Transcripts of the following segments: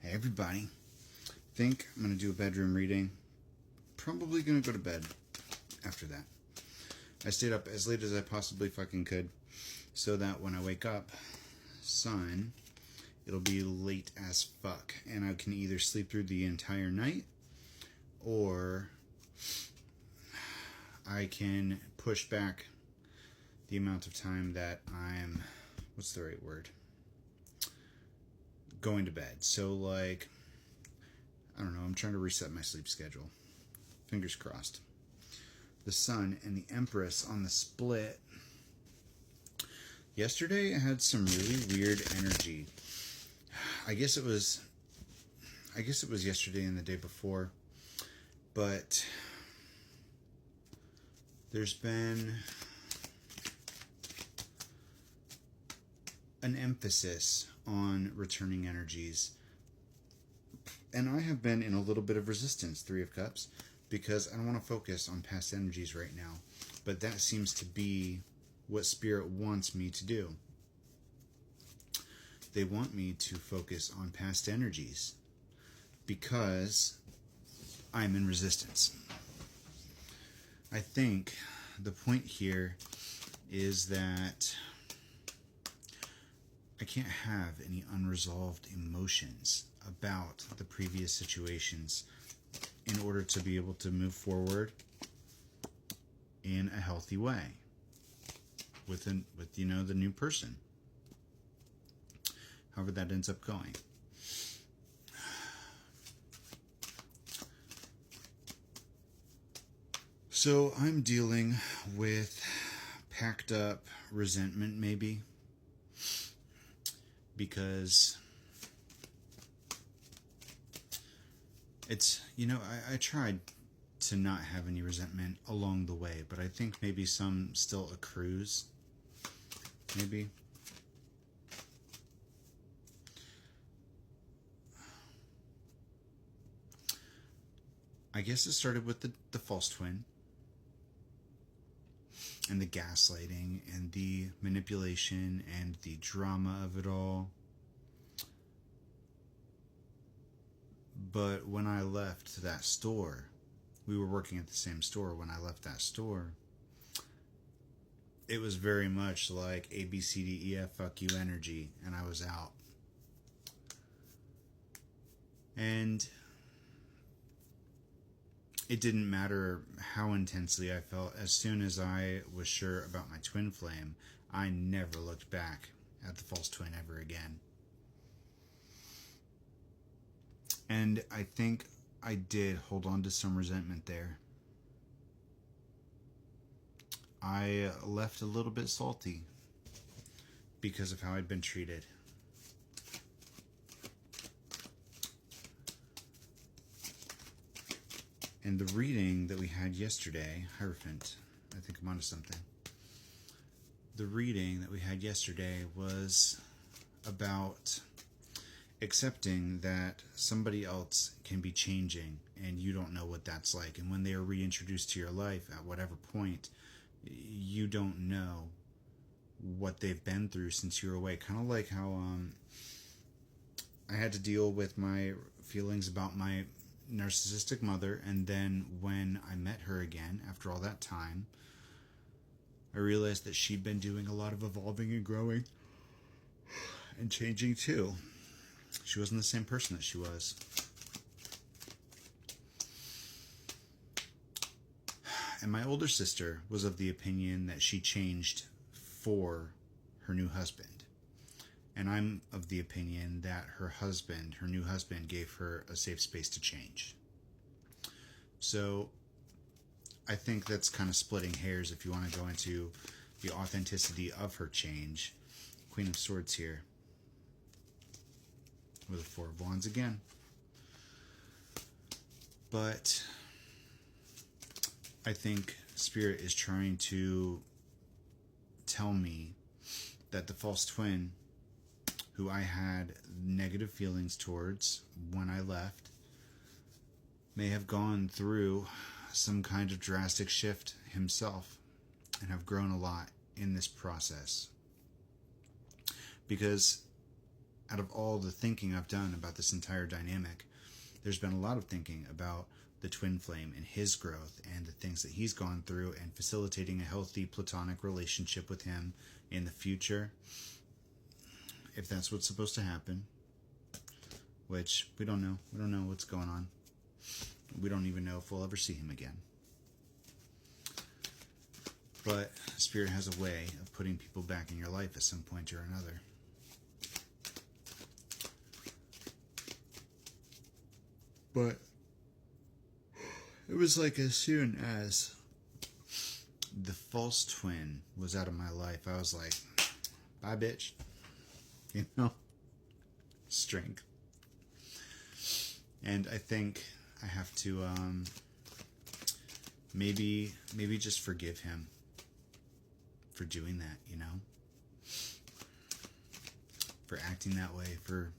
Hey everybody, think I'm going to do a bedroom reading. Probably going to go to bed after that. I stayed up as late as I possibly fucking could so that when I wake up, it'll be late as fuck and I can either sleep through the entire night or I can push back the amount of time that I'm, what's the right word? Going to bed. So like, I don't know, I'm trying to reset my sleep schedule. Fingers crossed. The Sun and the Empress on the split. Yesterday I had some really weird energy. I guess it was yesterday and the day before. But there's been an emphasis on returning energies. And I have been in a little bit of resistance, Three of Cups, because I don't want to focus on past energies right now. But that seems to be what Spirit wants me to do. They want me to focus on past energies because I'm in resistance. I think the point here is that I can't have any unresolved emotions about the previous situations in order to be able to move forward in a healthy way with the new person, however that ends up going. So I'm dealing with packed up resentment, maybe, because it's, I tried to not have any resentment along the way, but I think maybe some still accrues. Maybe. I guess it started with the false twin and the gaslighting and the manipulation and the drama of it all. But when I left that store, we were working at the same store. When I left that store, it was very much like A, B, C, D, E, F, fuck you energy, and I was out. And it didn't matter how intensely I felt. As soon as I was sure about my twin flame, I never looked back at the false twin ever again. And I think I did hold on to some resentment there. I left a little bit salty because of how I'd been treated. And the reading that we had yesterday, Hierophant, I think I'm onto something. The reading that we had yesterday was about accepting that somebody else can be changing and you don't know what that's like. And when they are reintroduced to your life at whatever point, you don't know what they've been through since you were away. Kind of like how I had to deal with my feelings about my narcissistic mother, and then when I met her again after all that time, I realized that she'd been doing a lot of evolving and growing and changing too. She wasn't the same person that she was. And my older sister was of the opinion that she changed for her new husband. And I'm of the opinion that her new husband, gave her a safe space to change. So I think that's kind of splitting hairs if you want to go into the authenticity of her change. Queen of Swords here with the Four of Wands again. But I think Spirit is trying to tell me that the false twin, who I had negative feelings towards when I left, may have gone through some kind of drastic shift himself and have grown a lot in this process. Because out of all the thinking I've done about this entire dynamic, there's been a lot of thinking about the twin flame and his growth and the things that he's gone through and facilitating a healthy platonic relationship with him in the future, if that's what's supposed to happen, which we don't know. We don't know what's going on. We don't even know if we'll ever see him again. But Spirit has a way of putting people back in your life at some point or another. But it was like as soon as the false twin was out of my life, I was like, bye, bitch. You know? Strength. And I think I have to maybe just forgive him for doing that, you know? For acting that way, for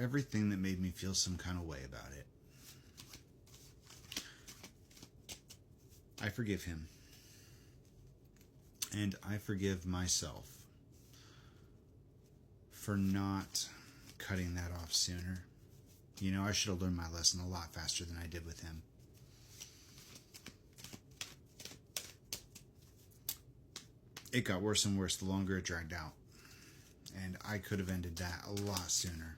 everything that made me feel some kind of way about it. I forgive him. And I forgive myself for not cutting that off sooner. You know, I should have learned my lesson a lot faster than I did with him. It got worse and worse the longer it dragged out. And I could have ended that a lot sooner.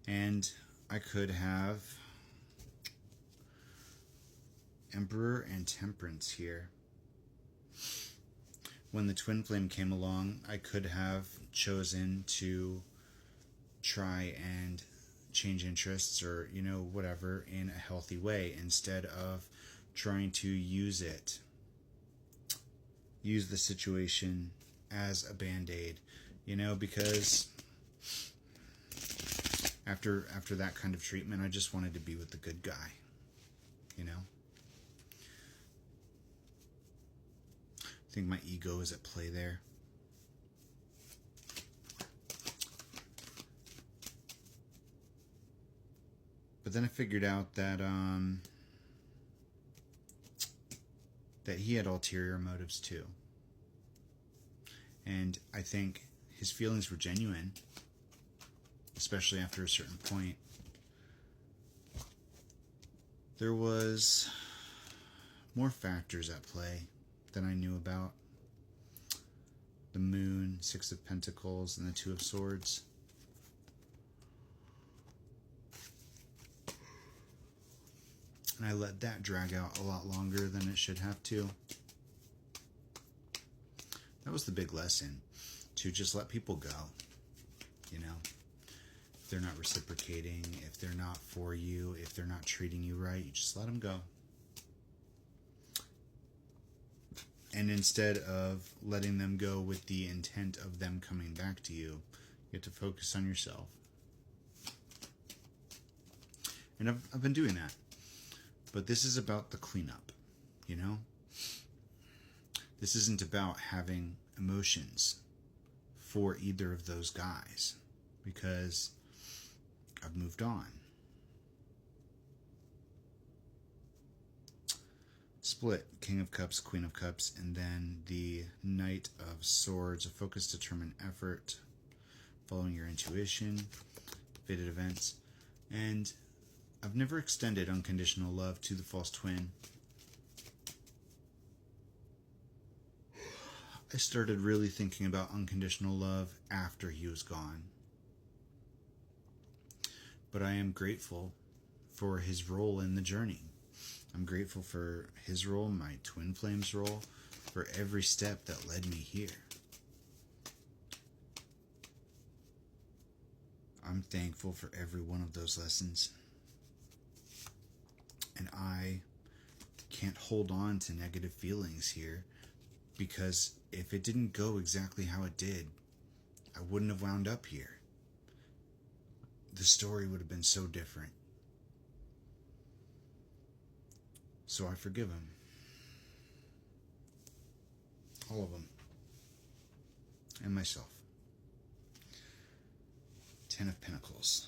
And I could have Emperor and Temperance here. When the twin flame came along, I could have chosen to try and change interests or, you know, whatever in a healthy way instead of trying to use the situation as a band-aid, you know, because after that kind of treatment, I just wanted to be with the good guy, you know. I think my ego is at play there. But then I figured out that that he had ulterior motives too. And I think his feelings were genuine, especially after a certain point. There was more factors at play than I knew about. The Moon, Six of Pentacles, and the Two of Swords. And I let that drag out a lot longer than it should have to. That was the big lesson, to just let people go, you know. If they're not reciprocating, if they're not for you, if they're not treating you right, you just let them go. And instead of letting them go with the intent of them coming back to you, you have to focus on yourself. And I've been doing that. But this is about the cleanup, you know? This isn't about having emotions for either of those guys, because I've moved on. Split, King of Cups, Queen of Cups, and then the Knight of Swords, a focused, determined effort, following your intuition, fated events, and I've never extended unconditional love to the false twin. I started really thinking about unconditional love after he was gone. But I am grateful for his role in the journey. I'm grateful for his role, my twin flame's role, for every step that led me here. I'm thankful for every one of those lessons. And I can't hold on to negative feelings here, because if it didn't go exactly how it did, I wouldn't have wound up here. The story would have been so different. So I forgive him. All of them. And myself. 10 of Pentacles.